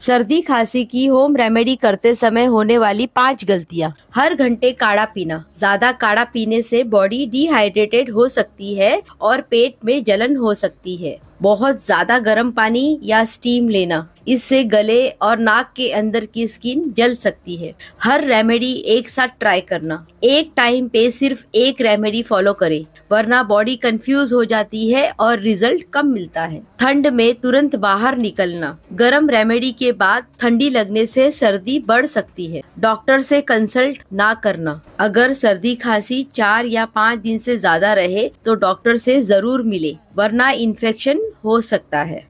सर्दी खांसी की होम रेमेडी करते समय होने वाली 5 गलतियां। हर घंटे काढ़ा पीना। ज्यादा काढ़ा पीने से बॉडी डिहाइड्रेटेड हो सकती है और पेट में जलन हो सकती है। बहुत ज्यादा गर्म पानी या स्टीम लेना, इससे गले और नाक के अंदर की स्किन जल सकती है। हर रेमेडी एक साथ ट्राई करना। एक टाइम पे सिर्फ एक रेमेडी फॉलो करें, वरना बॉडी कंफ्यूज हो जाती है और रिजल्ट कम मिलता है। ठंड में तुरंत बाहर निकलना। गर्म रेमेडी के बाद ठंडी लगने से सर्दी बढ़ सकती है। डॉक्टर से कंसल्ट ना करना। अगर सर्दी खांसी 4 या 5 दिन से ज्यादा रहे तो डॉक्टर से जरूर मिले, वरना इन्फेक्शन हो सकता है।